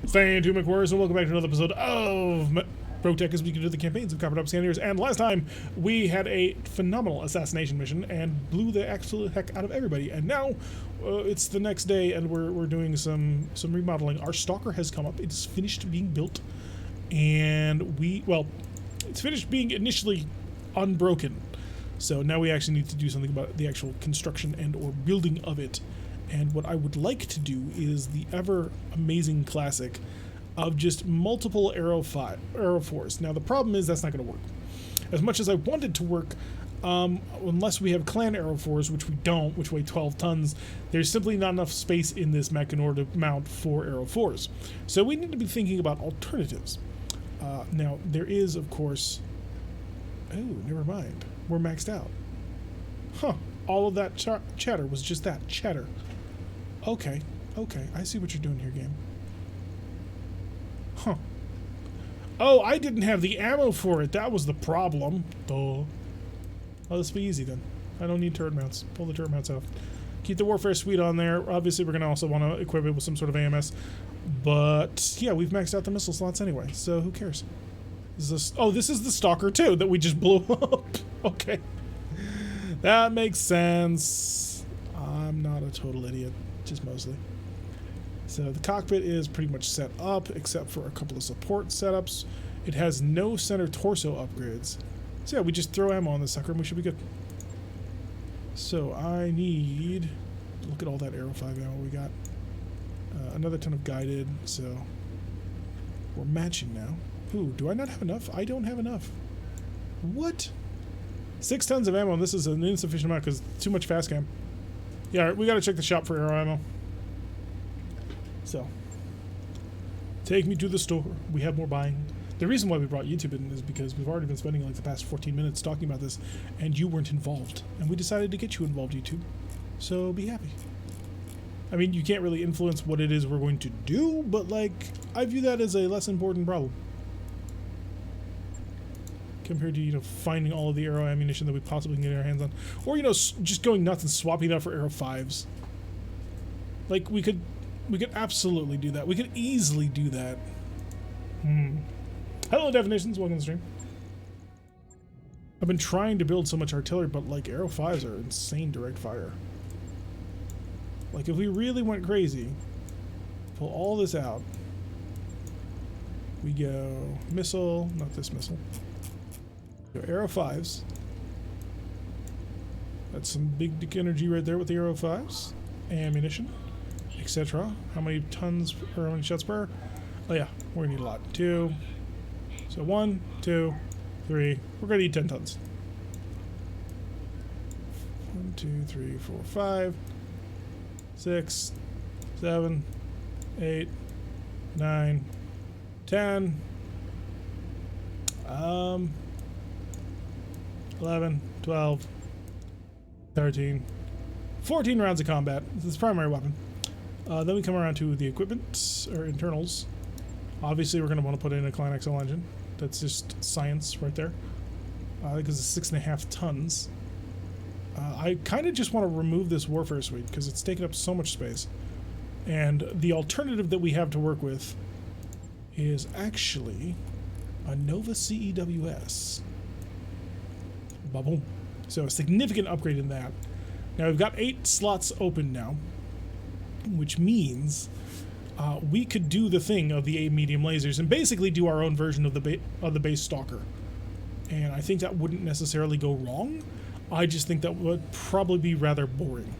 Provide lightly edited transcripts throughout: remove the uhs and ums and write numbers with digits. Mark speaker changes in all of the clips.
Speaker 1: Thank you, McWhirrs, and welcome back to another episode of RogueTech as we continue the campaigns of Coppertop, Cannoneers. And last time, we had a phenomenal assassination mission and blew the absolute heck out of everybody. And now, it's the next day, and we're doing some remodeling. Our stalker has come up. It's finished being built, and it's finished being initially unbroken. So now we actually need to do something about the actual construction and or building of it. And what I would like to do is the ever amazing classic of just multiple arrow fours. Now the problem is that's not going to work. As much as I want it to work, unless we have clan arrow fours, which we don't, which weigh 12 tons, there's simply not enough space in this mech in order to mount 4 arrow fours. So we need to be thinking about alternatives. Now there is, of course. Oh, never mind. We're maxed out. Huh. All of that chatter was just that chatter. Okay, I see what you're doing here, game. Huh. Oh, I didn't have the ammo for it. That was the problem. Duh. Oh, this will be easy then. I don't need turret mounts. Pull the turret mounts off. Keep the Warfare Suite on there. Obviously, we're going to also want to equip it with some sort of AMS. But, yeah, we've maxed out the missile slots anyway, so who cares? This is the Stalker, too, that we just blew up. Okay. That makes sense. I'm not a total idiot. Just mostly. So the cockpit is pretty much set up except for a couple of support setups. It has no center torso upgrades. So yeah, we just throw ammo on the sucker and we should be good. So I need, look at all that Arrow 5 ammo we got. Another ton of guided, so we're matching now. Ooh, do I not have enough? I don't have enough. What? 6 tons of ammo, and this is an insufficient amount because too much fast cam. Yeah, we gotta check the shop for arrow ammo. So, take me to the store. We have more buying. The reason why we brought YouTube in is because we've already been spending like the past 14 minutes talking about this, and you weren't involved. And we decided to get you involved, YouTube. So, be happy. I mean, you can't really influence what it is we're going to do, but like, I view that as a less important problem. Compared to, finding all of the arrow ammunition that we possibly can get our hands on. Or, just going nuts and swapping it out for arrow 5s. Like, we could absolutely do that. We could easily do that. Hello, Definitions. Welcome to the stream. I've been trying to build so much artillery, but, like, arrow 5s are insane direct fire. Like, if we really went crazy, pull all this out. We go missile, not this missile. Arrow 5s. That's some big dick energy right there with the arrow 5s. Ammunition, etc. How many tons or how many shots per? Oh yeah, we're gonna need a lot. 2. So 1, 2, 3. We're gonna need 10 tons. 1, 2, 3, 4, 5, 6, 7, 8, 9, 10. 11, 12, 13, 14 rounds of combat. This is the primary weapon. Then we come around to the equipment, or internals. Obviously, we're going to want to put in a Clan XL engine. That's just science right there. Because it's 6.5 tons. I kind of just want to remove this Warfare Suite because it's taking up so much space. And the alternative that we have to work with is actually a Nova CEWS. Bubble. So a significant upgrade in that. Now we've got 8 slots open now, which means we could do the thing of the 8 medium lasers and basically do our own version of the base Stalker. And I think that wouldn't necessarily go wrong. I just think that would probably be rather boring.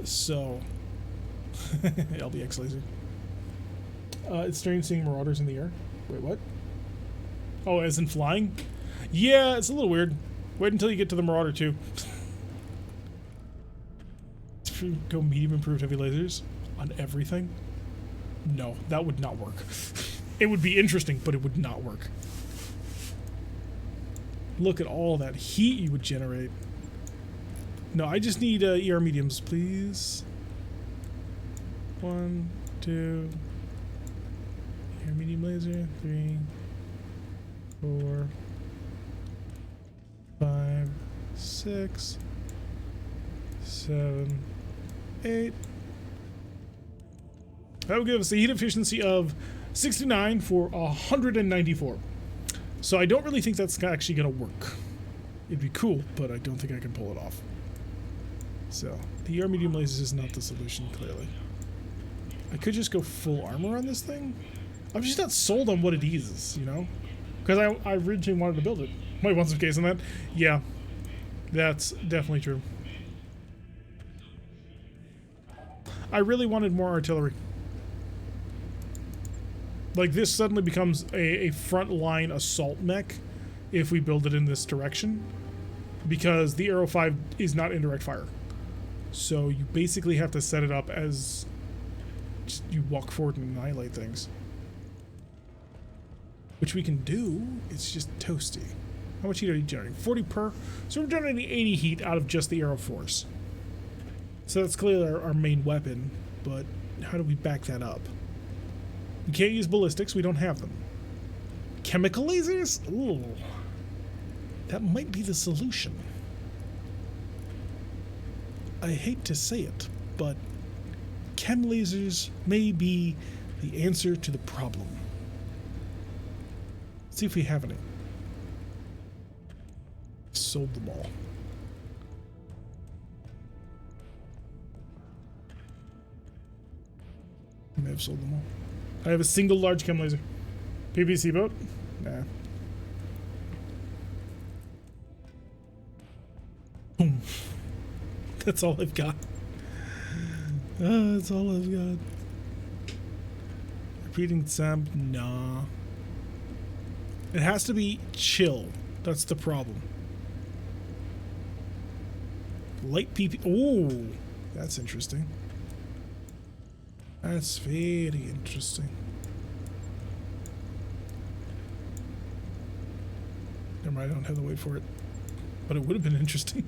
Speaker 1: So, LBX laser. It's strange seeing Marauders in the air. Wait, what? Oh, as in flying? Yeah, it's a little weird. Wait until you get to the Marauder 2. Go medium improved heavy lasers on everything? No, that would not work. It would be interesting, but it would not work. Look at all that heat you would generate. No, I just need ER mediums, please. 1, 2. ER medium laser. 3, 4, 5, 6, 7, 8. That will give us a heat efficiency of 69 for 194. So I don't really think that's actually going to work. It'd be cool, but I don't think I can pull it off. So, the ER medium lasers is not the solution, clearly. I could just go full armor on this thing. I'm just not sold on what it is, you know? Because I originally wanted to build it. Wait, what's the case on that? Yeah, that's definitely true. I really wanted more artillery. Like, this suddenly becomes a frontline assault mech if we build it in this direction, because the Arrow 5 is not indirect fire. So you basically have to set it up as just you walk forward and annihilate things. Which we can do, it's just toasty. How much heat are you generating? 40 per. So we're generating 80 heat out of just the Arrow Force. So that's clearly our main weapon, but how do we back that up? We can't use ballistics, we don't have them. Chemical lasers? Ooh. That might be the solution. I hate to say it, but chem lasers may be the answer to the problem. Let's see if we have any. Sold them all. I may have sold them all. I have a single large chem laser. PVC boat? Nah. Boom. That's all I've got. That's all I've got. Repeating Sam? Nah. It has to be chill. That's the problem. Light PP. Oh, that's interesting. That's very interesting. Never mind, I don't have to wait for it. But it would have been interesting.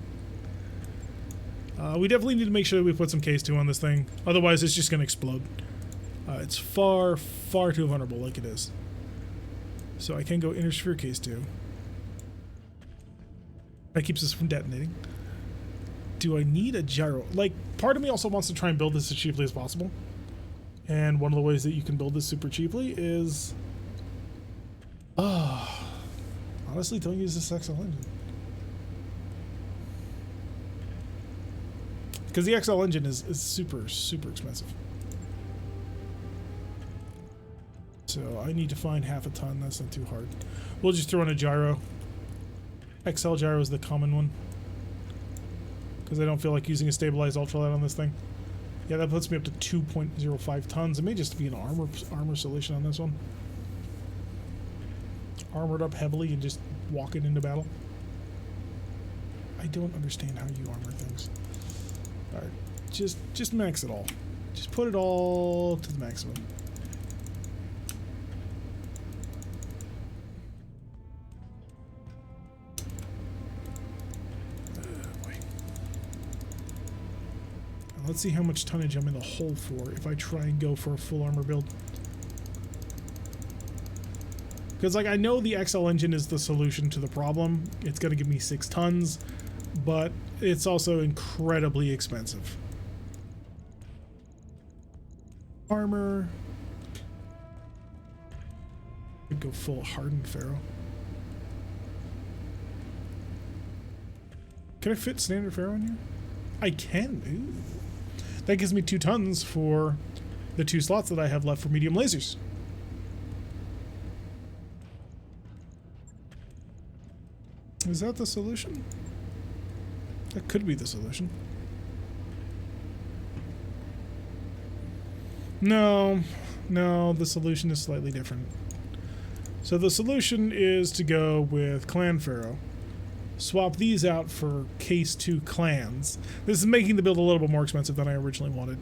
Speaker 1: We definitely need to make sure that we put some case 2 on this thing. Otherwise, it's just going to explode. It's far, far too vulnerable like it is. So I can go inner sphere case 2. That keeps us from detonating. Do I need a gyro? Like, part of me also wants to try and build this as cheaply as possible. And one of the ways that you can build this super cheaply is... honestly, don't use this XL engine. Because the XL engine is super, super expensive. So I need to find half a ton. That's not too hard. We'll just throw in a gyro. XL gyro is the common one. Because I don't feel like using a stabilized ultralight on this thing. Yeah, that puts me up to 2.05 tons. It may just be an armor solution on this one. Armored up heavily and just walk it into battle. I don't understand how you armor things. Alright, just max it all. Just put it all to the maximum. Let's see how much tonnage I'm in the hole for if I try and go for a full armor build. Because, like, I know the XL engine is the solution to the problem. It's going to give me 6 tons, but it's also incredibly expensive. Armor. Could go full hardened Pharaoh. Can I fit standard Pharaoh in here? I can. Ooh. That gives me 2 tons for the 2 slots that I have left for medium lasers. Is that the solution? That could be the solution. No, the solution is slightly different. So the solution is to go with Clan Pharaoh. Swap these out for Case 2 clans. This is making the build a little bit more expensive than I originally wanted.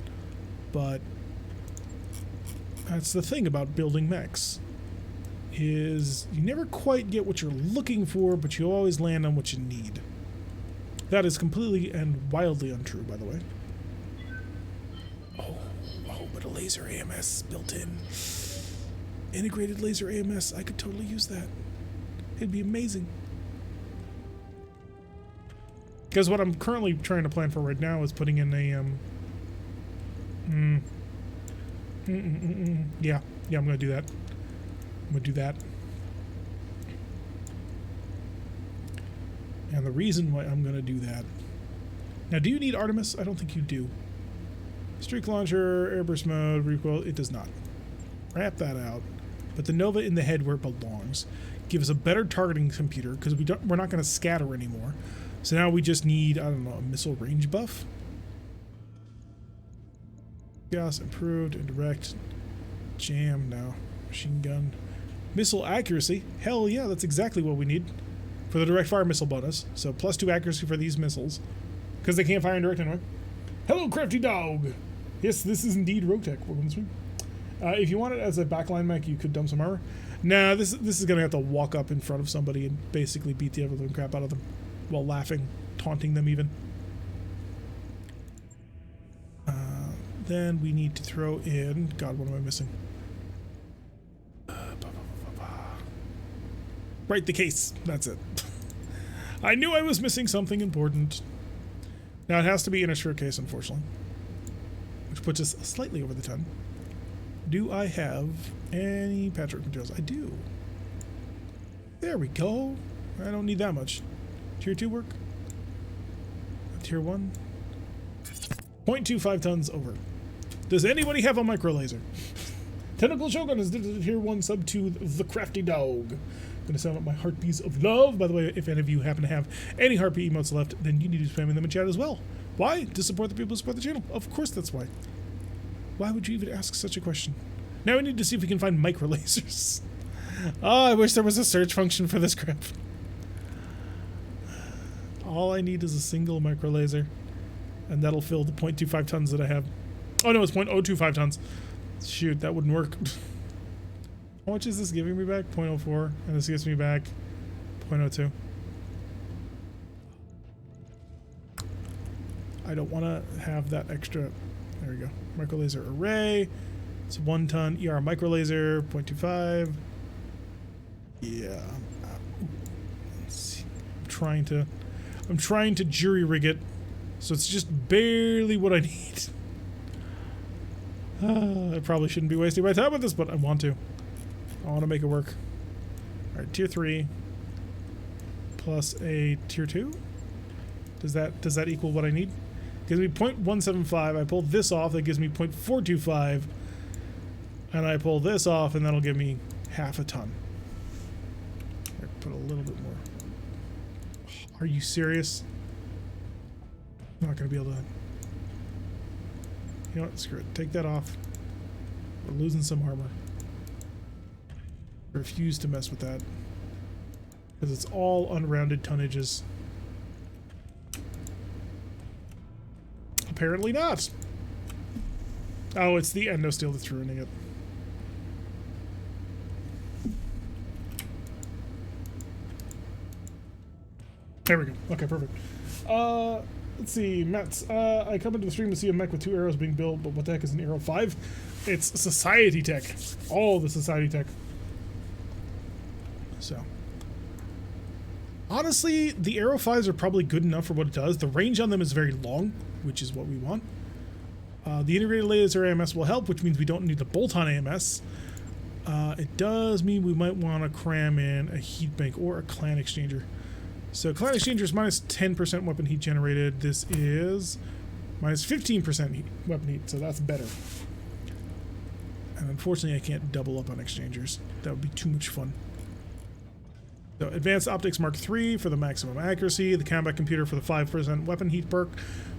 Speaker 1: But that's the thing about building mechs. Is you never quite get what you're looking for, but you always land on what you need. That is completely and wildly untrue, by the way. Oh, but a laser AMS built in. Integrated laser AMS, I could totally use that. It'd be amazing. Because what I'm currently trying to plan for right now is putting in a Yeah, I'm gonna do that. And the reason why I'm gonna do that. Now, do you need Artemis? I don't think you do. Streak launcher, airburst mode, recoil. It does not. Wrap that out. But the Nova in the head where it belongs. Give us a better targeting computer because we're not going to scatter anymore. So now we just need, I don't know, a missile range buff. Chaos improved, indirect, jam, no, machine gun, missile accuracy. Hell yeah, that's exactly what we need for the direct fire missile bonus. So +2 accuracy for these missiles because they can't fire indirect anyway. Hello, crafty dog. Yes, this is indeed RogueTech. Welcome to the stream. If you want it as a backline mech, you could dump some armor. Nah, this is gonna have to walk up in front of somebody and basically beat the ever-living crap out of them while laughing, taunting them even. Then we need to throw in. God, what am I missing? Right, the case. That's it. I knew I was missing something important. Now it has to be in a sure case, unfortunately, which puts us slightly over the 10. Do I have any patchwork materials? I do. There we go. I don't need that much. Tier 2 work? Tier 1? 0.25 tons over. Does anybody have a micro laser? Tentacle Shogun is Tier 1 sub to the crafty dog. Gonna sound out my heartbeats of love. By the way, if any of you happen to have any heartbeat emotes left, then you need to be spamming them in chat as well. Why? To support the people who support the channel. Of course that's why. Why would you even ask such a question? Now we need to see if we can find micro lasers. Oh, I wish there was a search function for this crap. All I need is a single micro laser, and that'll fill the 0.25 tons that I have. Oh no, it's 0.025 tons. Shoot, that wouldn't work. How much is this giving me back? 0.04, and this gives me back 0.02. I don't want to have that extra. There we go. Micro laser array. It's 1 ton. ER micro laser 0.25. Yeah. Let's see. I'm trying to jury rig it, so it's just barely what I need. I probably shouldn't be wasting my time with this, but I want to. I want to make it work. All right, tier 3 plus a tier 2. Does that equal what I need? Gives me 0.175. I pull this off, that gives me 0.425. And I pull this off, and that'll give me half a ton. Here, put a little bit more. Are you serious? I'm not going to be able to. You know what? Screw it. Take that off. We're losing some armor. I refuse to mess with that. Because it's all unrounded tonnages. Apparently not. Oh, it's the endo steel that's ruining it. There we go. Okay, perfect. Let's see, Mets. I come into the stream to see a mech with 2 arrows being built, but what the heck is an arrow 5? It's society tech. All the society tech. So. Honestly, the arrow 5s are probably good enough for what it does. The range on them is very long, which is what we want. The integrated laser AMS will help, which means we don't need the bolt-on AMS. It does mean we might want to cram in a heat bank or a clan exchanger. So clan exchanger is minus 10% weapon heat generated. This is minus 15% weapon heat, so that's better. And unfortunately, I can't double up on exchangers. That would be too much fun. So Advanced Optics Mark III for the maximum accuracy. The combat computer for the 5% weapon heat perk,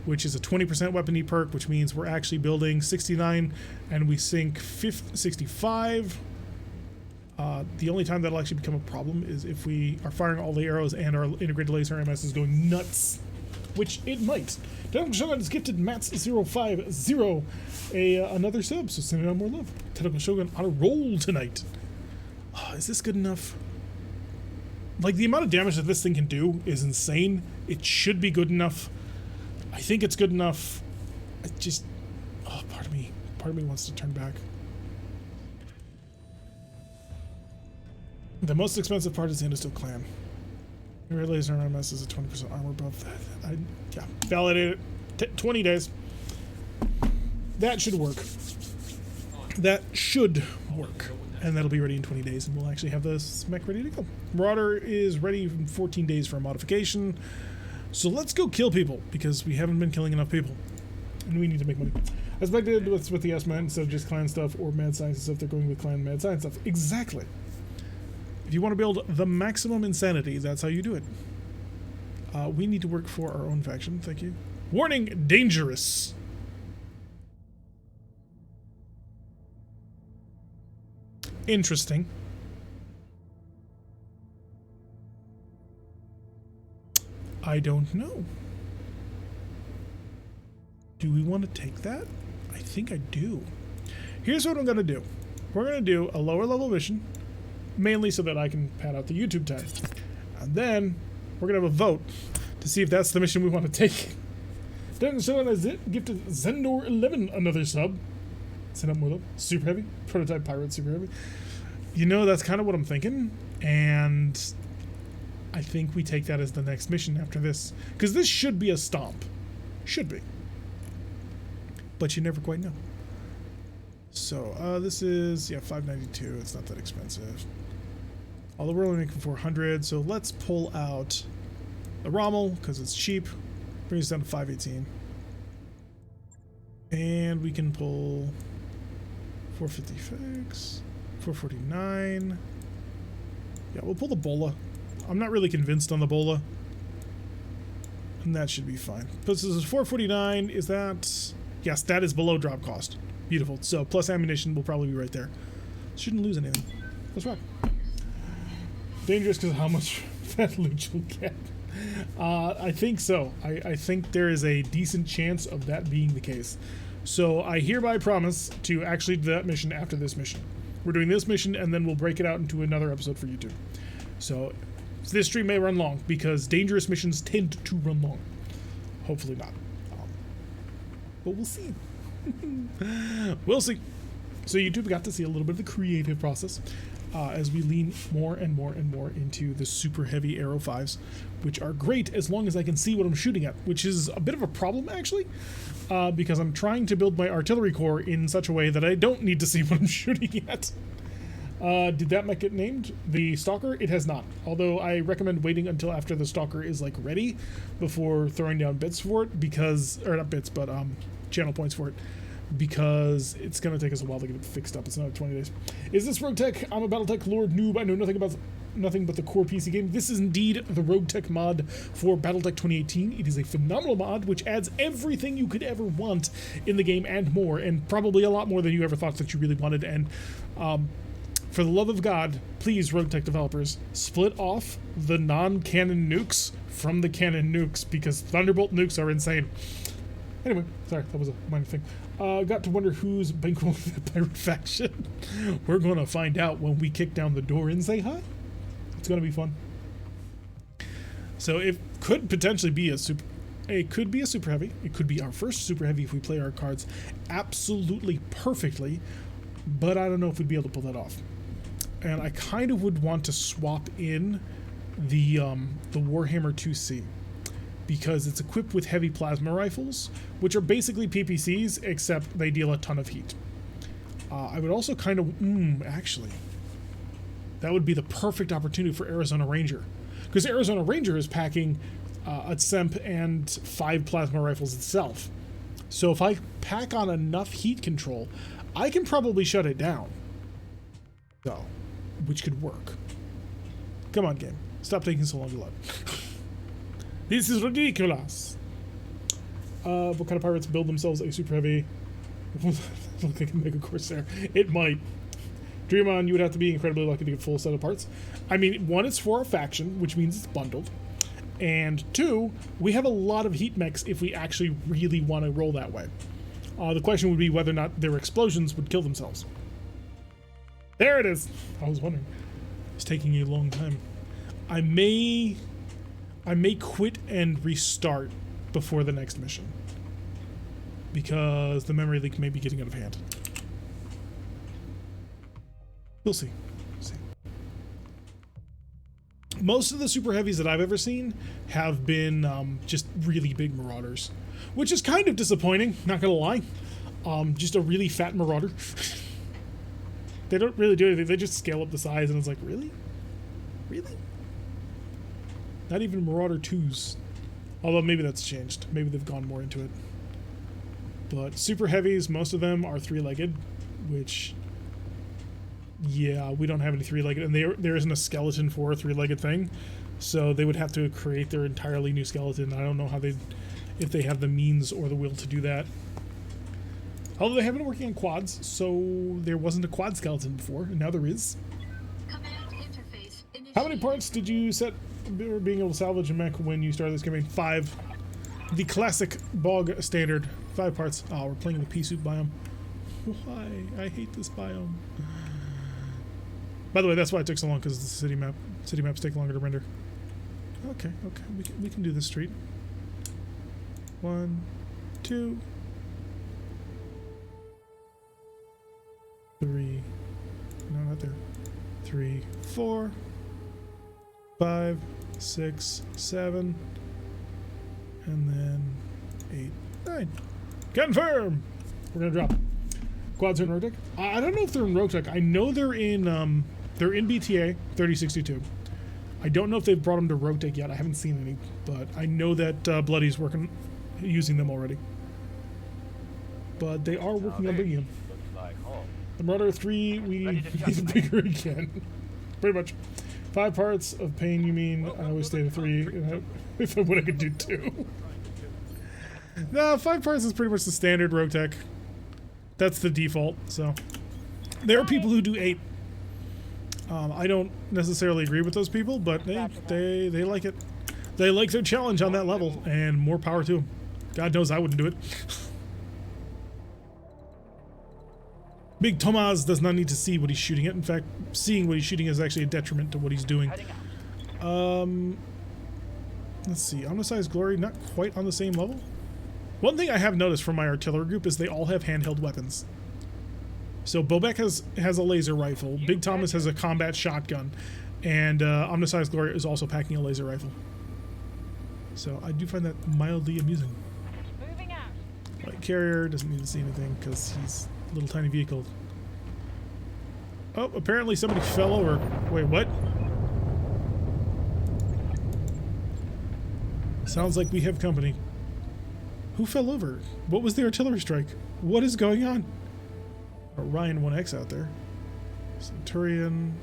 Speaker 1: which is a 20% weapon heat perk, which means we're actually building 69 and we sink 65. The only time that'll actually become a problem is if we are firing all the arrows and our integrated laser MS is going nuts, which it might. Tentacle Shogun has gifted Mats050 another sub, so sending out more love. Tentacle Shogun on a roll tonight. Oh, is this good enough? Like, the amount of damage that this thing can do is insane. It should be good enough. I think it's good enough. I just... Oh, part of me wants to turn back. The most expensive part is the Endosteel Clan. Your laser MS is a 20% armor buff. Yeah, validate it. 20 days. That should work. that should work. And that'll be ready in 20 days, and we'll actually have this mech ready to go. Marauder is ready in 14 days for a modification. So let's go kill people, because we haven't been killing enough people. And we need to make money. As I did with the S-Man, instead of just clan stuff or mad science stuff, they're going with clan mad science stuff. Exactly. If you want to build the maximum insanity, that's how you do it. We need to work for our own faction. Thank you. Warning, dangerous. Interesting. I don't know. Do we want to take that? I think I do. Here's what I'm going to do. We're going to do a lower level mission, mainly so that I can pad out the YouTube time. And then we're going to have a vote to see if that's the mission we want to take. Then Solaris gifted Zendor 11 another sub. Send up more super heavy. Prototype pirate super heavy. You know, that's kind of what I'm thinking. And I think we take that as the next mission after this. Because this should be a stomp. Should be. But you never quite know. So, this is, yeah, $592. It's not that expensive. Although we're only making 400, so let's pull out the Rommel, because it's cheap. Bring us down to 518. And we can pull 450 fix, 449. Yeah, we'll pull the Bola. I'm not really convinced on the Bola. And that should be fine. But this is 449. Is that... Yes, that is below drop cost. Beautiful. So, plus ammunition will probably be right there. Shouldn't lose anything. Let's rock. Dangerous because of how much fat loot you'll get. I think so. I think there is a decent chance of that being the case. So, I hereby promise to actually do that mission after this mission. We're doing this mission, and then we'll break it out into another episode for YouTube. So, this stream may run long, because dangerous missions tend to run long. Hopefully not. But we'll see. We'll see. So YouTube got to see a little bit of the creative process as we lean more and more and more into the super heavy Aero 5s, which are great as long as I can see what I'm shooting at, which is a bit of a problem actually, because I'm trying to build my artillery core in such a way that I don't need to see what I'm shooting at. Did that mech get named? The Stalker? It has not. Although I recommend waiting until after the Stalker is like ready before throwing down bits for it, because, or not bits, but channel points for it, because it's going to take us a while to get it fixed up. It's another 20 days. Is this RogueTech? I'm a BattleTech Lord noob. I know nothing but the core PC game. This is indeed the RogueTech mod for BattleTech 2018. It is a phenomenal mod which adds everything you could ever want in the game and more, and probably a lot more than you ever thought that you really wanted. And for the love of God, please, RogueTech developers, split off the non-cannon nukes from the cannon nukes, because Thunderbolt nukes are insane. Anyway, sorry, that was a minor thing. Got to wonder who's bankrolling the pirate faction. We're going to find out when we kick down the door and say hi. It's going to be fun. So it could potentially be a super... It could be a super heavy. It could be our first super heavy if we play our cards absolutely perfectly. But I don't know if we'd be able to pull that off. And I kind of would want to swap in the Warhammer 2C, because it's equipped with heavy plasma rifles, which are basically PPCs, except they deal a ton of heat. I would also kind of... actually, that would be the perfect opportunity for Arizona Ranger, because Arizona Ranger is packing a SEMP and 5 plasma rifles itself. So if I pack on enough heat control, I can probably shut it down. So, which could work. Come on, game. Stop taking so long to load. This is ridiculous. What kind of pirates build themselves a super heavy? Look like a Mega Corsair. It might. Dream on, you would have to be incredibly lucky to get a full set of parts. I mean, 1, it's for a faction, which means it's bundled. And 2, we have a lot of heat mechs if we actually really want to roll that way. The question would be whether or not their explosions would kill themselves. There it is! I was wondering. It's taking a long time. I may quit and restart before the next mission, because the memory leak may be getting out of hand. We'll see. Most of the super heavies that I've ever seen have been just really big marauders, which is kind of disappointing, not gonna lie. Just a really fat marauder. They don't really do anything. They just scale up the size, and it's like, really? Really? Not even Marauder 2s. Although maybe that's changed. Maybe they've gone more into it. But super heavies, most of them are three-legged, which, yeah, we don't have any three-legged, and there isn't a skeleton for a three-legged thing, so they would have to create their entirely new skeleton. I don't know how if they have the means or the will to do that. Although they have been working on quads, so there wasn't a quad skeleton before, and now there is. How many parts did you set being able to salvage a mech when you started this campaign? 5. The classic bog standard. 5 parts. Oh, we're playing the pea soup biome. Why? I hate this biome. By the way, that's why it took so long, because the city map. City maps take longer to render. Okay, okay, we can do this street. 1, 2, 3. No, not there. 3, 4, 5, 6, 7, and then 8, 9. Confirm! We're gonna drop. Quads are in RogueTech? I don't know if they're in RogueTech. I know they're in BTA 3062. I don't know if they've brought them to RogueTech yet. I haven't seen any, but I know that Bloody's using them already. But they are working on bringing them. The Marauder 3, we made bigger again. Pretty much. 5 parts of pain, you mean? I always stay at 3. If I would, I could do 2. No, 5 parts is pretty much the standard RogueTech. That's the default, so. There are people who do 8. I don't necessarily agree with those people, but they like it. They like their challenge on that level, and more power to them. God knows I wouldn't do it. Big Thomas does not need to see what he's shooting at. In fact, seeing what he's shooting is actually a detriment to what he's doing. Let's see. Omnisci's Glory, not quite on the same level. One thing I have noticed from my artillery group is they all have handheld weapons. So Bobek has a laser rifle, Big Thomas has a combat shotgun, and Omnisci's Glory is also packing a laser rifle. So I do find that mildly amusing.
Speaker 2: Moving out.
Speaker 1: Light carrier doesn't need to see anything because he's a little tiny vehicle. Oh, apparently somebody fell over. Wait, what? Sounds like we have company. Who fell over? What was the artillery strike? What is going on? Orion 1X out there. Centurion.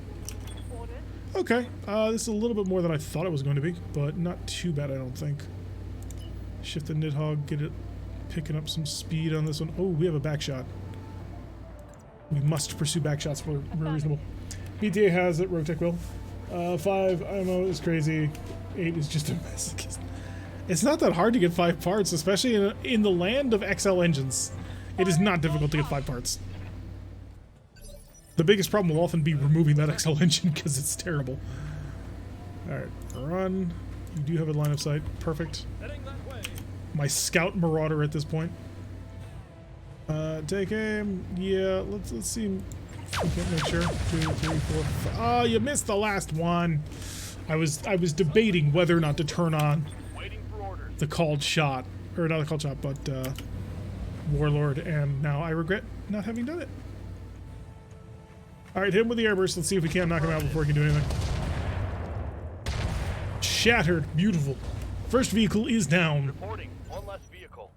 Speaker 1: Okay, this is a little bit more than I thought it was going to be, but not too bad, I don't think. Shift the Nidhogg, get it picking up some speed on this one. Oh, we have a back shot. We must pursue back shots where reasonable. BTA has it, RogueTech will. 5 ammo is crazy. 8 is just a mess. It's not that hard to get 5 parts, especially in the land of XL engines. It is not difficult to get 5 parts. The biggest problem will often be removing that XL engine because it's terrible. Alright, run. You do have a line of sight. Perfect. My scout marauder at this point. Take aim. Yeah, let's see. We can't make sure. 2, 3, 4, 5. Oh, you missed the last one. I was debating whether or not to turn on the called shot, or not the called shot, but Warlord, and now I regret not having done it. All right, hit him with the airburst. Let's see if we can't knock him out before he can do anything. Shattered, beautiful. First vehicle is down.
Speaker 3: Reporting, one less vehicle.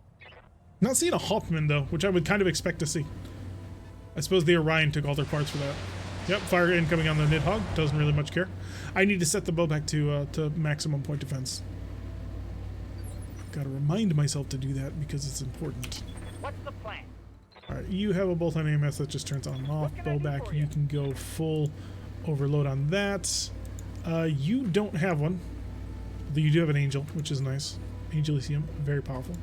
Speaker 1: Not seeing a Hoffman though, which I would kind of expect to see. I suppose the Orion took all their parts for that. Yep, fire incoming on the Nidhogg. Doesn't really much care. I need to set the bow back to maximum point defense. Got to remind myself to do that because it's important.
Speaker 2: What's the plan?
Speaker 1: Alright, you have a bolt on AMS that just turns on and off. Bow back, you can go full overload on that. You don't have one. Though you do have an Angel, which is nice. Angel Elysium, very powerful.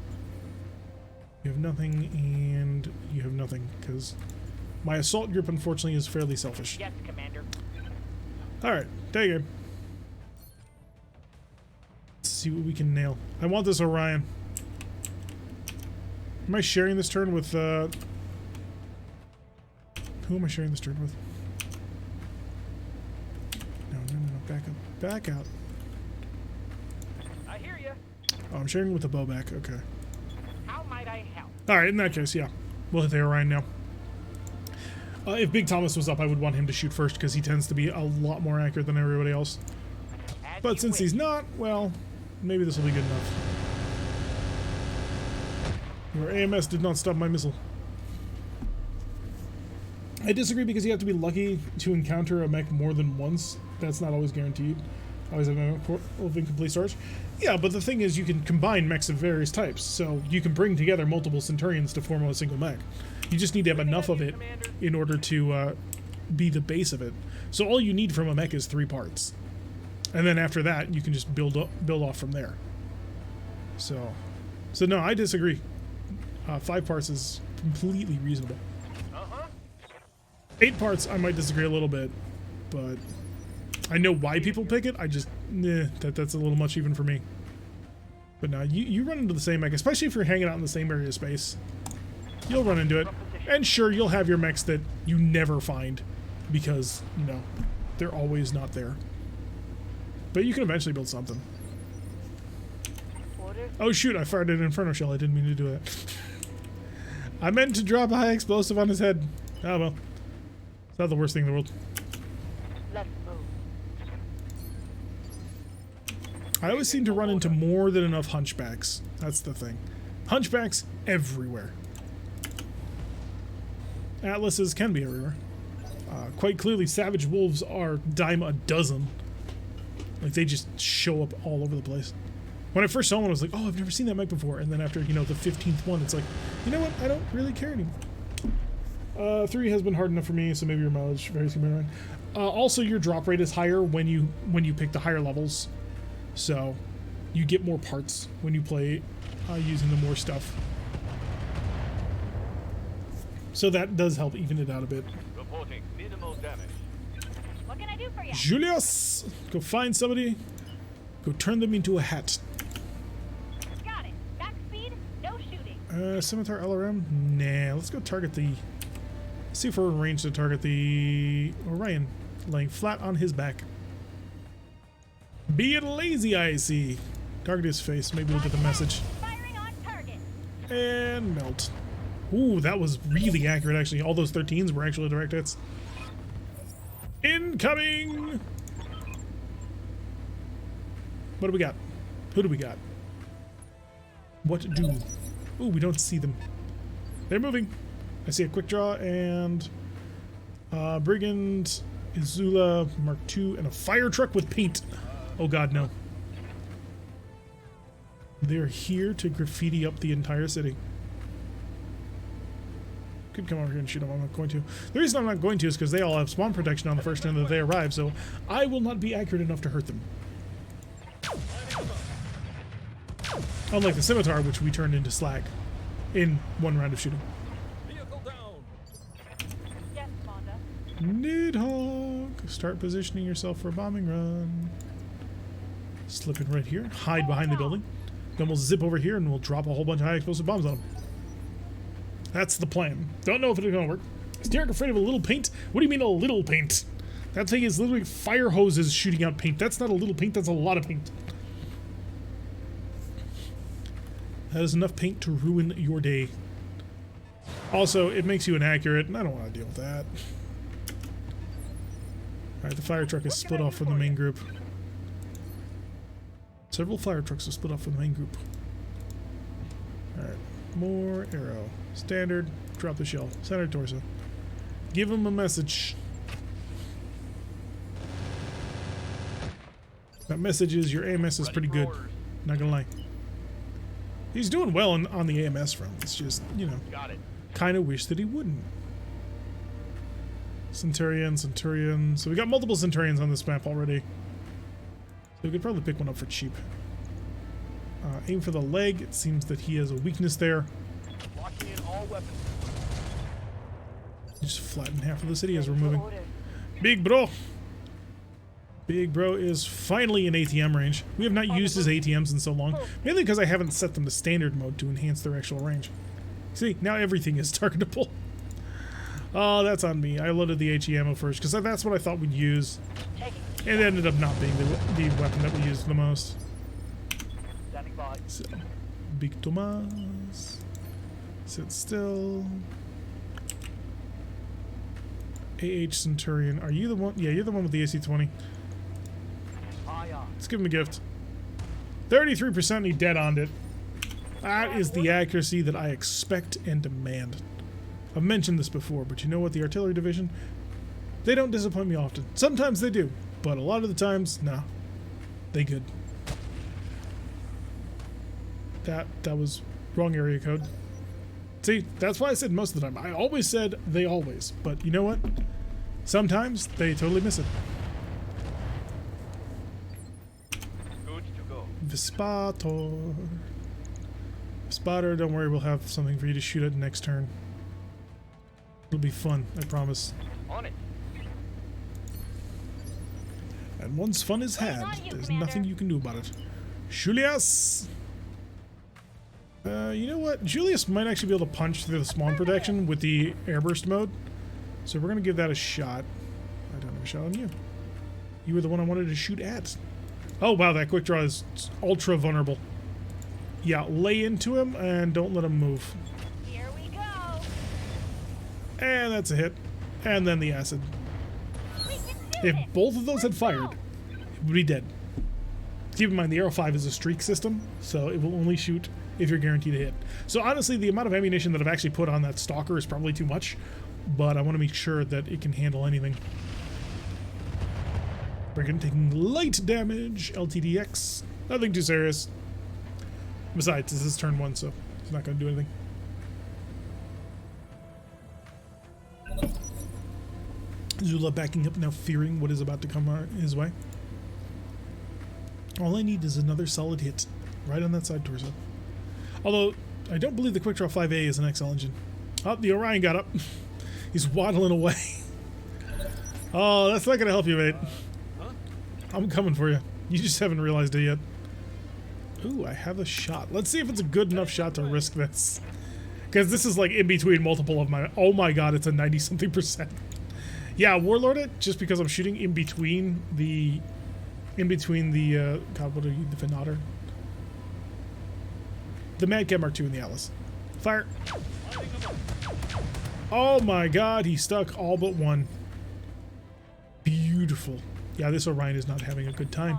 Speaker 1: You have nothing, and you have nothing, because my assault group, unfortunately, is fairly selfish.
Speaker 2: Yes, Commander.
Speaker 1: Alright, take it. Let's see what we can nail. I want this Orion. Am I sharing this turn with, who am I sharing this turn with? No, back up. Back out.
Speaker 2: I hear you.
Speaker 1: Oh, I'm sharing with the bowback, okay.
Speaker 2: How might I help?
Speaker 1: Alright, in that case, yeah. We'll hit the Orion now. If Big Thomas was up, I would want him to shoot first because he tends to be a lot more accurate than everybody else.
Speaker 2: As
Speaker 1: But
Speaker 2: you
Speaker 1: since
Speaker 2: wish.
Speaker 1: he's not, well, maybe this will be good enough. Your AMS did not stop my missile. I disagree because you have to be lucky to encounter a mech more than once. That's not always guaranteed. Always have a of incomplete storage. Yeah, but the thing is you can combine mechs of various types, so you can bring together multiple Centurions to form a single mech. You just need to have enough of it in order to be the base of it. So all you need from a mech is 3 parts. And then after that, you can just build off from there. So no, I disagree. 5 parts is completely reasonable. 8 parts, I might disagree a little bit, but I know why people pick it. I just, that's a little much even for me. But now you run into the same mech, especially if you're hanging out in the same area of space. You'll run into it. And sure, you'll have your mechs that you never find because, you know, they're always not there. But you can eventually build something.
Speaker 2: Orders.
Speaker 1: Oh shoot, I fired an Inferno Shell. I didn't mean to do that. I meant to drop a high explosive on his head. Oh well. It's not the worst thing in the world.
Speaker 2: Let's move.
Speaker 1: I always seem to run into more than enough hunchbacks. That's the thing. Hunchbacks everywhere. Atlases can be everywhere. Quite clearly, Savage Wolves are dime a dozen. Like, they just show up all over the place. When I first saw one, I was like, oh, I've never seen that mech before. And then after, you know, the 15th one, it's like, you know what? I don't really care anymore. 3 has been hard enough for me, so maybe your mileage varies. Also, your drop rate is higher when you pick the higher levels. So, you get more parts when you play using the more stuff. So that does help even it out a bit.
Speaker 3: Reporting minimal damage.
Speaker 2: What can I do for you?
Speaker 1: Julius! Go find somebody. Go turn them into a hat.
Speaker 2: Got it. Back speed, no shooting.
Speaker 1: Scimitar LRM? Nah, let's go target the... See if we're in range to target the Orion, laying flat on his back. Be it lazy, I see. Target his face. Maybe we'll get the message.
Speaker 2: Firing on target.
Speaker 1: And melt. Ooh, that was really accurate, actually. All those 13s were actually direct hits. Incoming! What do we got? Who do we got? What do? Ooh, we don't see them. They're moving. I see a quick draw and Brigand, Izula, Mark II, and a fire truck with paint. Oh god, no. They're here to graffiti up the entire city. Could come over here and shoot them. I'm not going to. The reason I'm not going to is because they all have spawn protection on the first turn that they arrive, so I will not be accurate enough to hurt them. Unlike the Scimitar, which we turned into slag in 1 round of shooting.
Speaker 3: Vehicle down.
Speaker 2: Yes, Fonda.
Speaker 1: Nidhogg! Start positioning yourself for a bombing run. Slip in right here. Hide behind the building. Then we'll zip over here and we'll drop a whole bunch of high explosive bombs on them. That's the plan. Don't know if it's gonna work. Is Derek afraid of a little paint? What do you mean a little paint? That thing is literally fire hoses shooting out paint. That's not a little paint, that's a lot of paint. That is enough paint to ruin your day. Also, it makes you inaccurate, and I don't want to deal with that. Alright, the fire truck is split off from the main group. Several fire trucks are split off from the main group. Alright, more arrow. Standard, drop the shell. Center torso. Give him a message. That message is your AMS is pretty good. Not gonna lie. He's doing well on the AMS front. It's just, you know,
Speaker 3: Got it.
Speaker 1: kind of wish that he wouldn't. Centurion. So we got multiple Centurions on this map already. So we could probably pick one up for cheap. Aim for the leg. It seems that he has a weakness there.
Speaker 3: Locking in all weapons.
Speaker 1: Just flatten half of the city as we're moving.
Speaker 2: Orders.
Speaker 1: Big bro! Big bro is finally in ATM range. We have not used his ATMs in so long, mainly because I haven't set them to standard mode to enhance their actual range. See, now everything is targetable. Oh, that's on me. I loaded the HE ammo first because that's what I thought we'd use. It ended up not being the weapon that we used the most.
Speaker 2: Standing by.
Speaker 1: So, Big Tomas. Sit still. AH Centurion. Are you the one? Yeah, you're the one with the AC-20.
Speaker 3: Aye, aye.
Speaker 1: Let's give him a gift. 33% he dead-oned it. That is the accuracy that I expect and demand. I've mentioned this before, but you know what? The artillery division, they don't disappoint me often. Sometimes they do, but a lot of the times, nah. They good. That was wrong area code. See, that's why I said most of the time. I always said they always, but you know what? Sometimes they totally miss it.
Speaker 3: Good to go.
Speaker 1: Vespator. Spotter, don't worry, we'll have something for you to shoot at next turn. It'll be fun, I promise.
Speaker 3: On it.
Speaker 1: And once fun is had, there's nothing you can do about it. Julius! You know what? Julius might actually be able to punch through the spawn protection with the airburst mode. So we're going to give that a shot. I don't have a shot on you. You were the one I wanted to shoot at. Oh, wow, that quick draw is ultra vulnerable. Yeah, lay into him and don't let him move.
Speaker 2: Here we go.
Speaker 1: And that's a hit. And then the acid.
Speaker 2: We can do
Speaker 1: If
Speaker 2: it.
Speaker 1: both of those had
Speaker 2: Let's
Speaker 1: fired,
Speaker 2: go.
Speaker 1: it would be dead. Keep in mind, the Arrow 5 is a streak system, so it will only shoot if you're guaranteed a hit. So honestly, the amount of ammunition that I've actually put on that Stalker is probably too much, but I want to make sure that it can handle anything. Brigand taking light damage, LTDX, nothing too serious. Besides, this is turn 1, so it's not going to do anything. Zula backing up now, fearing what is about to come his way. All I need is another solid hit, right on that side torso. Although, I don't believe the Quick Draw 5A is an XL engine. Oh, the Orion got up. He's waddling away. Oh, that's not going to help you, mate. I'm coming for you. You just haven't realized it yet. Ooh, I have a shot. Let's see if it's a good enough shot to risk this. Because this is like in between multiple of my... Oh my god, it's a 90-something%. Yeah, Warlord it, just because I'm shooting in between the... God, what are you? The Venator? The Madcat Mark II and the Atlas. Fire! Oh my god, he stuck all but one. Beautiful. Yeah, this Orion is not having a good time.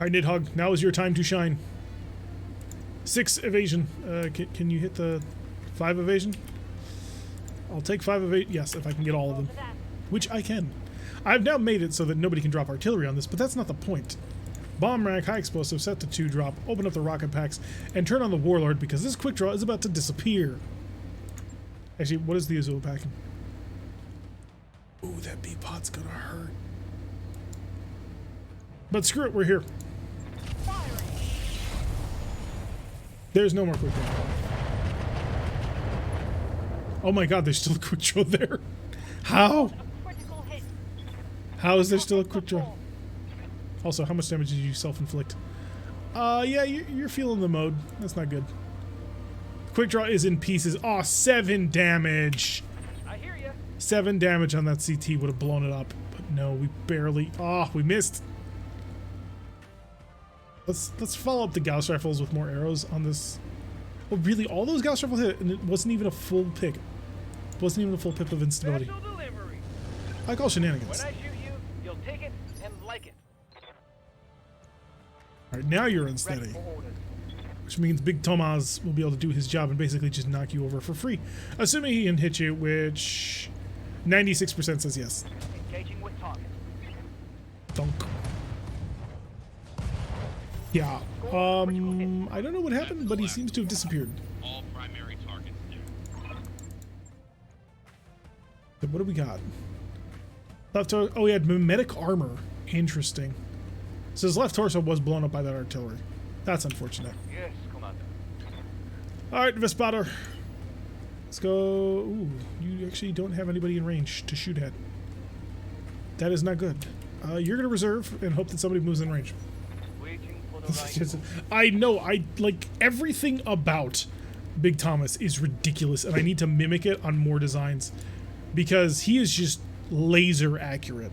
Speaker 1: Alright, Nidhogg, now is your time to shine. 6 evasion. Can you hit the 5 evasion? I'll take 5 evasion. Yes, if I can get all of them. Which I can. I've now made it so that nobody can drop artillery on this, but that's not the point. Bomb rack, high explosive, set to 2 drop, open up the rocket packs, and turn on the Warlord because this quick draw is about to disappear. Actually, what is the Azul packing? Ooh, that B-pod's gonna hurt. But screw it, we're here. There's no more quick draw. Oh my god, there's still a quick draw there. How?
Speaker 2: Critical hit.
Speaker 1: How is there still a quick draw? Also, how much damage did you self-inflict? Yeah, you're feeling the mode. That's not good. Quick draw is in pieces. Aw, 7 damage.
Speaker 3: I hear you.
Speaker 1: 7 damage on that CT would have blown it up. But no, we barely... Oh, we missed. Let's follow up the Gauss rifles with more arrows on this. Oh, really? All those Gauss rifles hit, and it wasn't even a full pick. It wasn't even a full pip of instability.
Speaker 3: Special delivery.
Speaker 1: I call shenanigans.
Speaker 3: When I shoot you, you'll take it and like it.
Speaker 1: Alright, now you're unsteady.
Speaker 3: Ready for orders.
Speaker 1: Which means Big Tomas will be able to do his job and basically just knock you over for free. Assuming he can hit you, which 96% says yes.
Speaker 3: Engaging with target.
Speaker 1: Dunk. Yeah. I don't know what happened, but he seems to have disappeared.
Speaker 4: All primary targets there.
Speaker 1: So what do we got? Left torso. Oh, he had mimetic armor. Interesting. So his left torso was blown up by that artillery. That's unfortunate.
Speaker 3: Yes, Commander.
Speaker 1: Alright, Vespator. Let's go. Ooh, you actually don't have anybody in range to shoot at. That is not good. You're going to reserve and hope that somebody moves in range.
Speaker 3: Waiting for the right.
Speaker 1: I know, I like everything about Big Thomas is ridiculous, and I need to mimic it on more designs because he is just laser accurate.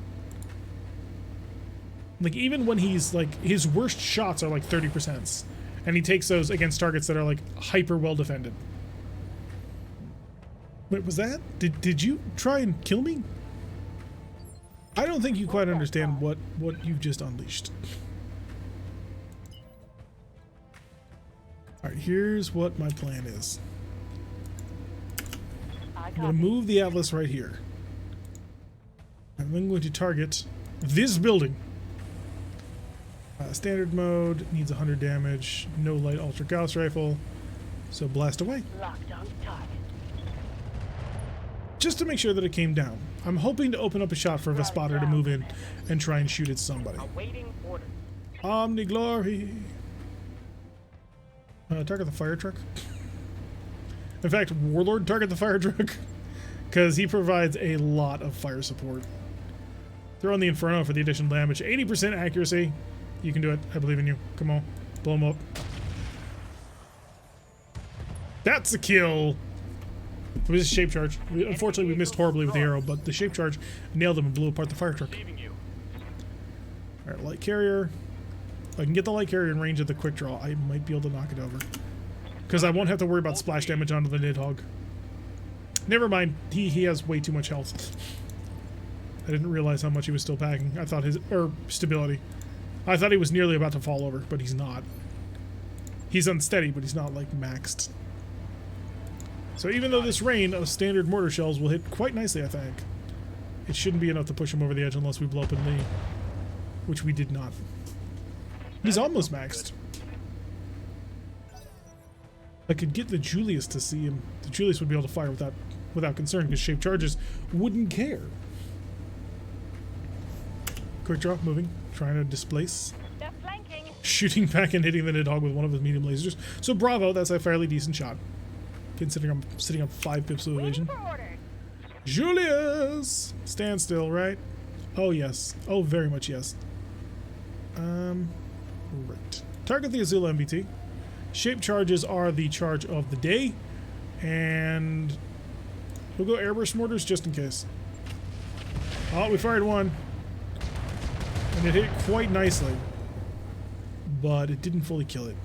Speaker 1: Like, even when he's like, his worst shots are like 30%, and he takes those against targets that are like hyper well defended. Wait, was that? Did you try and kill me? I don't think you quite understand what you've just unleashed. Alright, here's what my plan is. I'm going to move the Atlas right here. I'm then going to target this building. Standard mode, needs 100 damage, no light ultra Gauss rifle, so blast away.
Speaker 2: Locked on target.
Speaker 1: Just to make sure that it came down. I'm hoping to open up a shot for a Vespater to move in and try and shoot at somebody.
Speaker 3: Awaiting orders.
Speaker 1: Omni Glory! Target the fire truck. In fact, Warlord, target the fire truck. Because he provides a lot of fire support. Throw on the Inferno for the additional damage. 80% accuracy. You can do it. I believe in you. Come on. Blow him up. That's a kill. It was a shape charge. Unfortunately, we missed horribly with the arrow, but the shape charge nailed him and blew apart the fire truck. Alright, light carrier. If I can get the light carrier in range of the quick draw, I might be able to knock it over. Because I won't have to worry about splash damage onto the Nidhogg. Never mind. He has way too much health. I didn't realize how much he was still packing. I thought his... stability. I thought he was nearly about to fall over, but he's not. He's unsteady, but he's not, like, maxed. So even though this rain of standard mortar shells will hit quite nicely, I think, it shouldn't be enough to push him over the edge unless we blow up in Lee. Which we did not. He's almost maxed. I could get the Julius to see him. The Julius would be able to fire without concern, because shape charges wouldn't care. Quick draw, moving, trying to displace.
Speaker 2: They're flanking.
Speaker 1: Shooting back and hitting the Nidhogg with one of his medium lasers. So bravo, that's a fairly decent shot. Considering I'm sitting on 5 pips of evasion.
Speaker 2: Waiting for orders.
Speaker 1: Julius! Stand still, right? Oh, yes. Oh, very much yes. Right. Target the Azula MBT. Shape charges are the charge of the day. And we'll go airburst mortars just in case. Oh, we fired one. And it hit quite nicely. But it didn't fully kill it.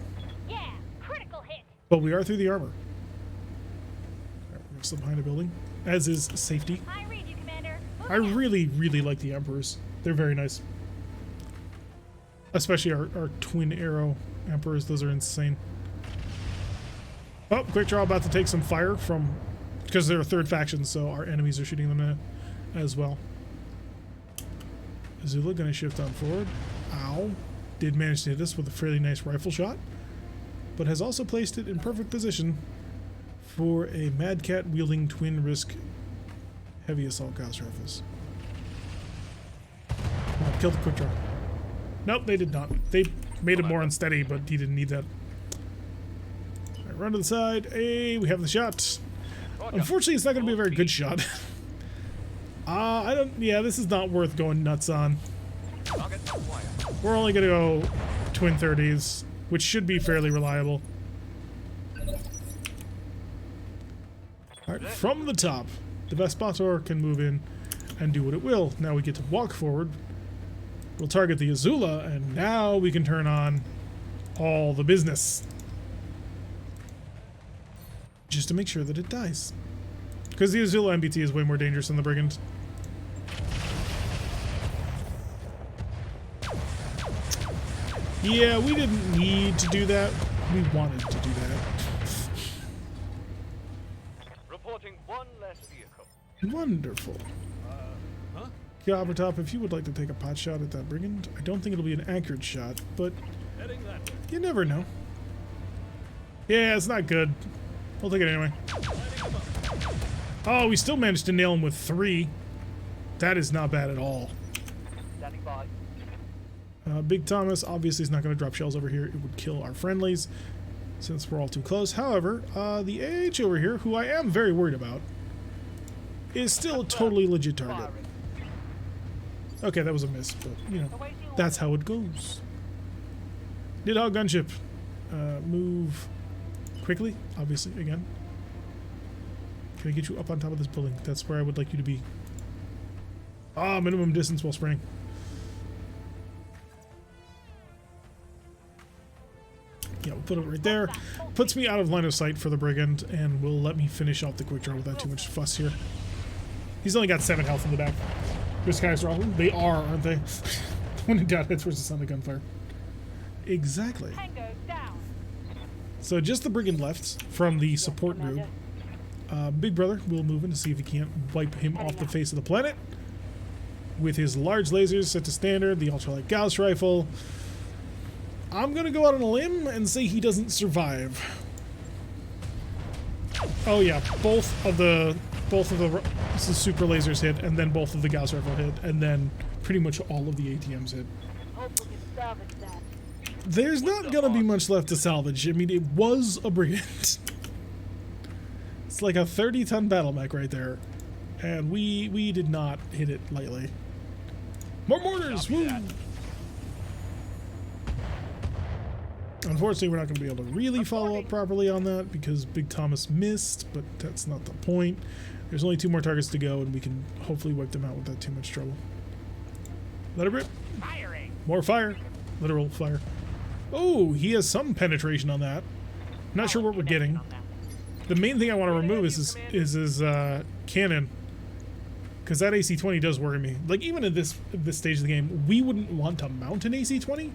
Speaker 2: Yeah, critical hit.
Speaker 1: But we are through the armor. Alright, we're gonna slip behind a building. As is safety.
Speaker 2: I read you, Commander.
Speaker 1: I really, really like the Emperors. They're very nice. Especially our twin arrow Emperors. Those are insane. Oh, quick draw about to take some fire from... Because they're a third faction, so our enemies are shooting them as well. Azula gonna shift on forward. Ow. Did manage to hit us with a fairly nice rifle shot. But has also placed it in perfect position for a Mad Cat wielding twin risk heavy assault Gauss rifles. Oh, killed the quick draw. Nope, they did not. They made it more unsteady, but he didn't need that. Alright, run to the side. Hey, we have the shot. Unfortunately, it's not going to be a very good shot. I don't... Yeah, this is not worth going nuts on. We're only going to go twin 30s, which should be fairly reliable. Alright, from the top, the Vespator can move in and do what it will. Now we get to walk forward. We'll target the Azula, and now we can turn on all the business. Just to make sure that it dies. Because the Azula MBT is way more dangerous than the Brigand. Yeah, we didn't need to do that. We wanted to do that.
Speaker 3: Reporting one less vehicle.
Speaker 1: Wonderful. Coppertop, if you would like to take a pot shot at that Brigand, I don't think it'll be an accurate shot, but you never know. Yeah, it's not good. We'll take it anyway. Oh, we still managed to nail him with 3. That is not bad at all.
Speaker 3: Standing by.
Speaker 1: Big Thomas obviously is not going to drop shells over here. It would kill our friendlies since we're all too close. However, the AH over here, who I am very worried about, is still a totally legit target. Okay, that was a miss, but, you know, that's how it goes. Nidhogg gunship. Move quickly, obviously, again. Can I get you up on top of this building? That's where I would like you to be. Ah, minimum distance while spraying. Yeah, we'll Put it right there. Puts me out of line of sight for the brigand, and will let me finish off the quick draw without too much fuss here. He's only got 7 health in the back. Those guys are all... They are, aren't they? When in doubt, heads towards the sound of gunfire. Exactly.
Speaker 2: Tango down.
Speaker 1: So just the brigand left from the support group. Big Brother will move in to see if he can't wipe him off the face of the planet. With his large lasers set to standard, the ultralight Gauss rifle. I'm gonna go out on a limb and say he doesn't survive. Oh yeah, both of the super lasers hit, and then both of the Gauss rifle hit, and then pretty much all of the ATMs hit.
Speaker 2: Hope we can salvage that.
Speaker 1: There's not gonna be much left to salvage. I mean, it was a brigand. It's like a 30-ton battle mech right there, and we did not hit it lightly. More mortars! Woo! Unfortunately, we're not going to be able to really follow up properly on that because Big Thomas missed, but that's not the point. There's only 2 more targets to go, and we can hopefully wipe them out without too much trouble. Let it rip.
Speaker 3: Firing.
Speaker 1: More fire. Literal fire. Oh, he has some penetration on that. Not sure what we're getting. The main thing I want to remove is his cannon, because that AC-20 does worry me. Like, even at this stage of the game, we wouldn't want to mount an AC-20,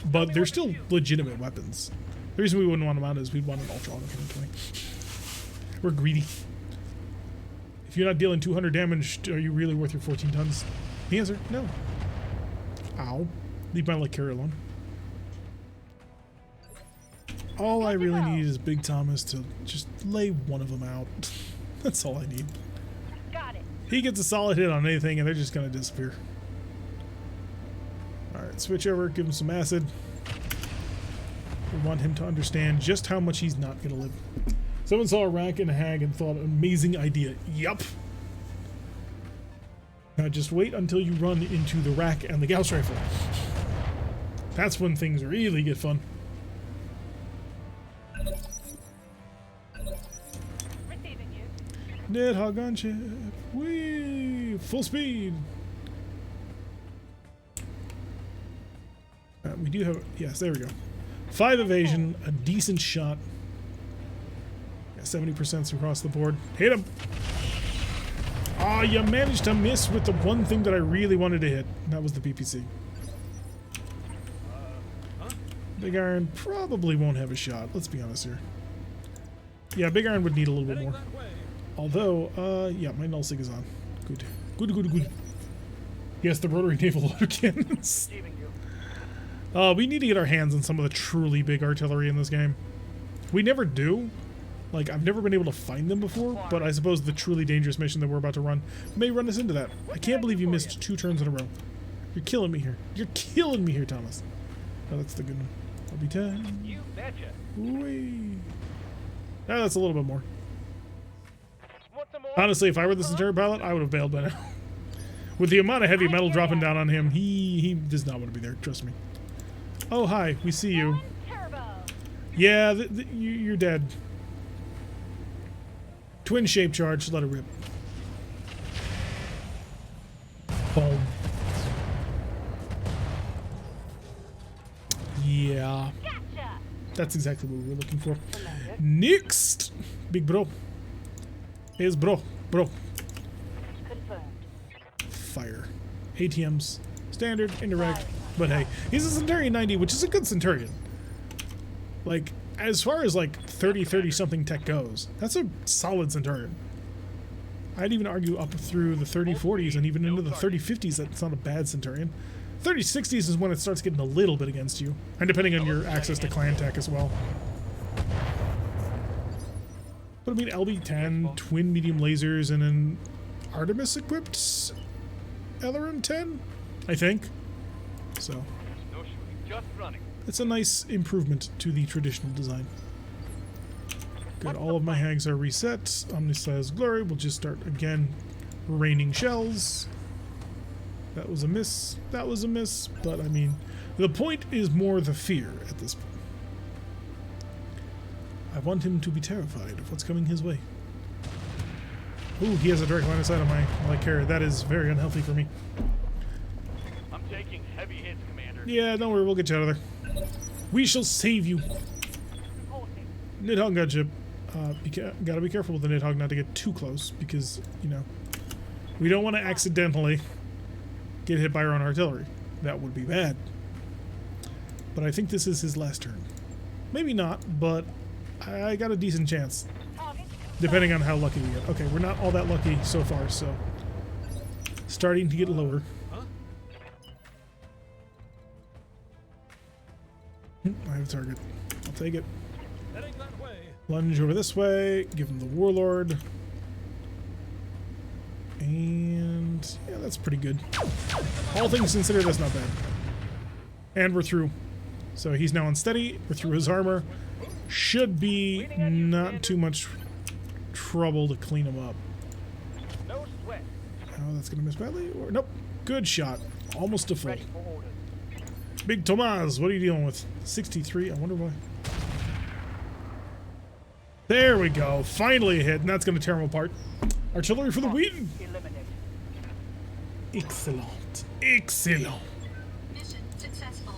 Speaker 1: but they're still legitimate weapons. The reason we wouldn't want to mount it is we'd want an ultra-auto cannon 20. We're greedy. If you're not dealing 200 damage, are you really worth your 14 tons? The answer, no. Ow. Leave my light carrier alone. All I really need is Big Thomas to just lay one of them out. That's all I need.
Speaker 2: Got it.
Speaker 1: He gets a solid hit on anything and they're just going to disappear. Alright, switch over, give him some acid. We want him to understand just how much he's not going to live. Someone saw a rack and a hag and thought, amazing idea. Yup. Now just wait until you run into the rack and the Gauss rifle. That's when things really get fun.
Speaker 2: Receiving you.
Speaker 1: Nidhogg gunship. Whee! Full speed. We do have, yes, there we go. 5 evasion, a decent shot. Yeah, 70% across the board. Hit him. Oh, you managed to miss with the one thing that I really wanted to hit. And that was the PPC. Big Iron probably won't have a shot. Let's be honest here. Yeah, Big Iron would need a little bit more. Although, yeah, my null sig is on. Good. Good, good, good. Yes, the rotary naval autocannons. We need to get our hands on some of the truly big artillery in this game. We never do. Like, I've never been able to find them before, but I suppose the truly dangerous mission that we're about to run may run us into that. I can't believe you missed 2 turns in a row. You're killing me here. You're killing me here, Thomas. Oh, that's the good one. I'll be 10.
Speaker 3: You betcha.
Speaker 1: Whee. Ah, that's a little bit more.
Speaker 3: Want some more?
Speaker 1: Honestly, if I were the Centauri pilot, I would have bailed by now. With the amount of heavy metal dropping down on him, he does not want to be there. Trust me. Oh, hi. We see you.
Speaker 2: Turbo.
Speaker 1: Yeah, you're dead. Twin shape charge. Let it rip. Boom. Yeah.
Speaker 2: Gotcha.
Speaker 1: That's exactly what we were looking for. Next! Big bro. Here's bro. Bro.
Speaker 2: Confirmed.
Speaker 1: Fire. ATMs. Standard, indirect. But hey, he's a Centurion 90, which is a good Centurion. Like, as far as like 30 something tech goes, that's a solid Centurion. I'd even argue up through the 3040s and even into the 3050s that's not a bad Centurion. 3060s is when it starts getting a little bit against you, and depending on your access to clan tech as well. But I mean, LB10, twin medium lasers, and an Artemis equipped LRM 10, I think. So
Speaker 3: No shooting, just running.
Speaker 1: it's a nice improvement to the traditional design. Good, all of my hags are reset. Omnissiah's Glory will just start again raining shells. That was a miss. That was a miss. But I mean, the point is more the fear at this point. I want him to be terrified of what's coming his way. Ooh, he has a direct line of sight on my light carrier. That is very unhealthy for me.
Speaker 3: I'm taking heavy hits, Commander.
Speaker 1: Yeah, don't worry, we'll get you out of there. We shall save you. Nidhogg gunship. Gotta be careful with the Nidhogg not to get too close because, you know, we don't want to accidentally get hit by our own artillery. That would be bad. But I think this is his last turn. Maybe not, but I got a decent chance. Depending on how lucky we get. Okay, we're not all that lucky so far, so starting to get lower. I have a target. I'll take it. Lunge over this way. Give him the Warlord. And yeah, that's pretty good. All things considered, that's not bad. And we're through. So he's now unsteady. We're through his armor. Should be not too much trouble to clean him up.
Speaker 3: No sweat.
Speaker 1: Oh, that's gonna miss badly. Or nope. Good shot. Almost a full.
Speaker 3: Ready for orders.
Speaker 1: Big Tomas, what are you dealing with? 63. I wonder why. There we go. Finally a hit, and that's gonna tear him apart. Artillery for the win.
Speaker 3: Eliminate.
Speaker 1: Excellent. Excellent.
Speaker 5: Mission successful.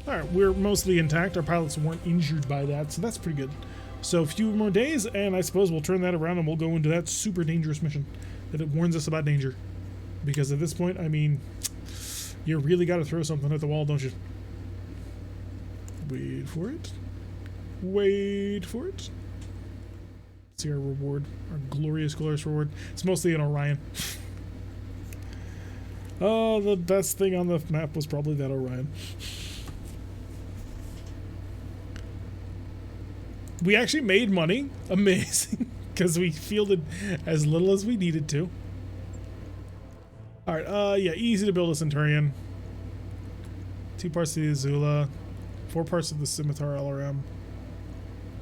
Speaker 1: Alright, we're mostly intact. Our pilots weren't injured by that, so that's pretty good. So a few more days, and I suppose we'll turn that around and we'll go into that super dangerous mission that it warns us about danger. Because at this point, I mean, you really got to throw something at the wall, don't you? Wait for it. Wait for it. See our reward. Our glorious, glorious reward. It's mostly an Orion. Oh, the best thing on the map was probably that Orion. We actually made money. Amazing. Because we fielded as little as we needed to. Alright, yeah, easy to build a Centurion. 2 parts to the Azula. 4 parts of the Scimitar LRM.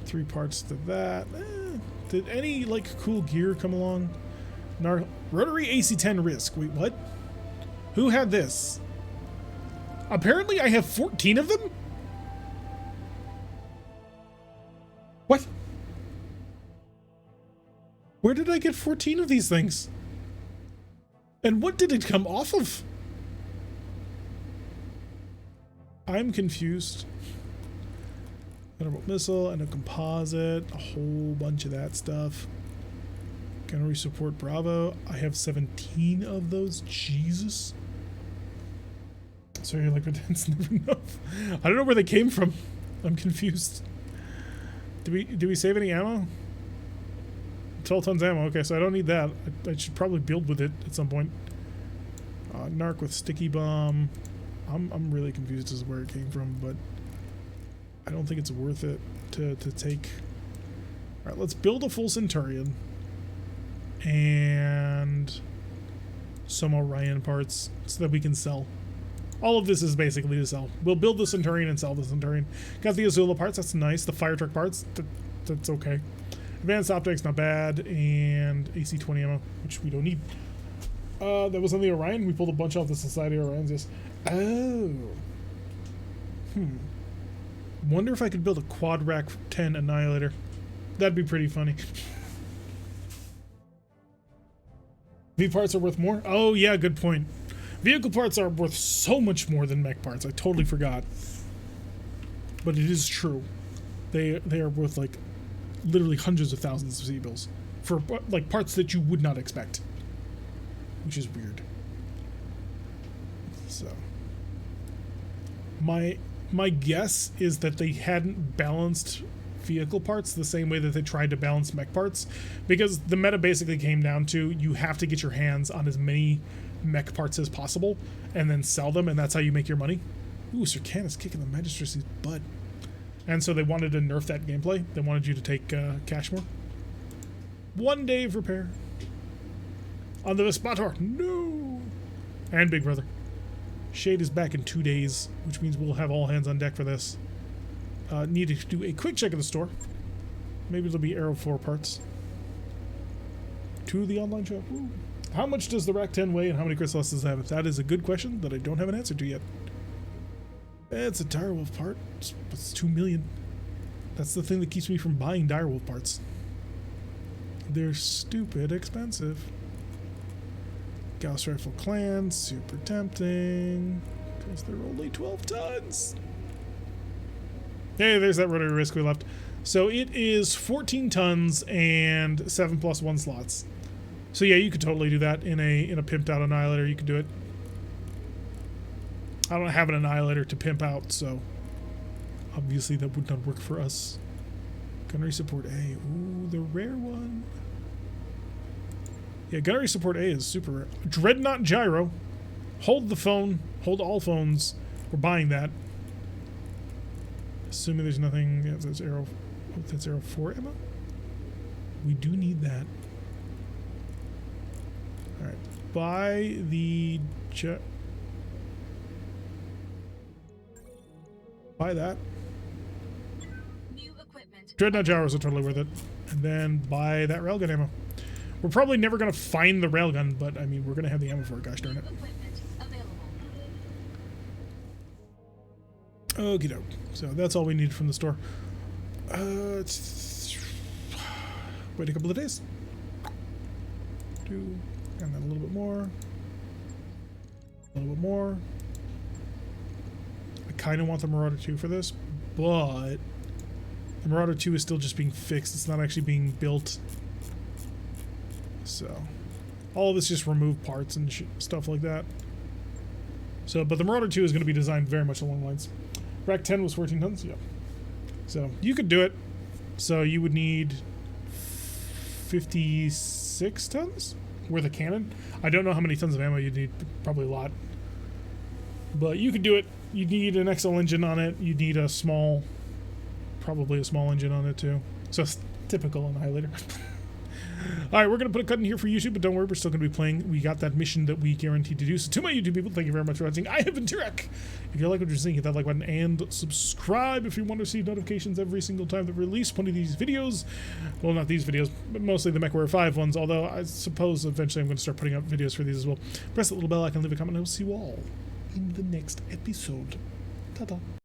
Speaker 1: 3 parts to that. Did any, like, cool gear come along? Rotary AC-10 Risk. Wait, what? Who had this? Apparently I have 14 of them? What? Where did I get 14 of these things? And what did it come off of? I'm confused. Thunderbolt missile and a composite, a whole bunch of that stuff. Gunnery support Bravo. I have 17 of those. Jesus. Sorry, like that's never enough. I don't know where they came from. I'm confused. Do we save any ammo? 12 tons ammo. Okay, so I don't need that. I should probably build with it at some point. Narc with sticky bomb. I'm really confused as to where it came from, but I don't think it's worth it to take. All right, let's build a full Centurion and some Orion parts so that we can sell. All of this is basically to sell. We'll build the Centurion and sell the Centurion. Got the Azula parts, that's nice. The fire truck parts, that's okay. Advanced optics, not bad. And AC-20 ammo, which we don't need. That was on the Orion. We pulled a bunch off the Society Orions, yes. Oh. Wonder if I could build a quad rack 10 Annihilator. That'd be pretty funny. V parts are worth more? Oh yeah, good point. Vehicle parts are worth so much more than mech parts. I totally forgot. But it is true. They are worth like literally hundreds of thousands of C-bills for like parts that you would not expect. Which is weird. So my guess is that they hadn't balanced vehicle parts the same way that they tried to balance mech parts, because the meta basically came down to you have to get your hands on as many mech parts as possible and then sell them, and that's how you make your money. Ooh, Sir Can is kicking the Magistracy's butt. And so they wanted to nerf that gameplay. They wanted you to take cash more. 1 day of repair. On the Vespator. No! And Big Brother. Shade is back in 2 days, which means we'll have all hands on deck for this. Need to do a quick check of the store. Maybe it'll be Aero 4 parts. To the online shop. Ooh. How much does the Rack 10 weigh and how many crystals does it have? That is a good question that I don't have an answer to yet. It's a Direwolf part. It's 2 million. That's the thing that keeps me from buying Direwolf parts. They're stupid expensive. Gauss Rifle Clan, super tempting. Because they're only 12 tons. Hey, there's that rotary risk we left. So it is 14 tons and 7+1 slots. So yeah, you could totally do that in a pimped out annihilator. You could do it. I don't have an annihilator to pimp out, so obviously that would not work for us. Gunnery support A. Ooh, the rare one. Yeah, gunnery support A is super rare. Dreadnought gyro. Hold the phone. Hold all phones. We're buying that. Assuming there's nothing. Yeah, that's arrow. Oh, that's arrow 4 ammo. We do need that. All right. Buy the jet. Buy that.
Speaker 5: New equipment.
Speaker 1: Dreadnought gyros are totally worth it. And then buy that railgun ammo. We're probably never going to find the railgun, but I mean, we're going to have the ammo for it. Gosh darn it.
Speaker 5: Equipment available.
Speaker 1: Okie doke. So that's all we need from the store. Wait a couple of days. And then a little bit more. A little bit more. I kind of want the Marauder 2 for this, but the Marauder 2 is still just being fixed. It's not actually being built. So all of this just remove parts and stuff like that. So, but the Marauder 2 is going to be designed very much along the lines. Rack 10 was 14 tons. Yeah. So you could do it. So you would need 56 tons worth of cannon. I don't know how many tons of ammo you'd need. Probably a lot. But you could do it. You need an XL engine on it. You need a small, probably a small engine on it too. So it's typical Annihilator. All right, we're going to put a cut in here for YouTube, but don't worry, we're still going to be playing. We got that mission that we guaranteed to do. So to my YouTube people, thank you very much for watching. I have been Turek. If you like what you're seeing, hit that like button and subscribe if you want to receive notifications every single time that we release one of these videos. Well, not these videos, but mostly the MechWarrior 5 ones, although I suppose eventually I'm going to start putting up videos for these as well. Press that little bell icon, leave a comment, and I will see you all in the next episode. Ta-ta.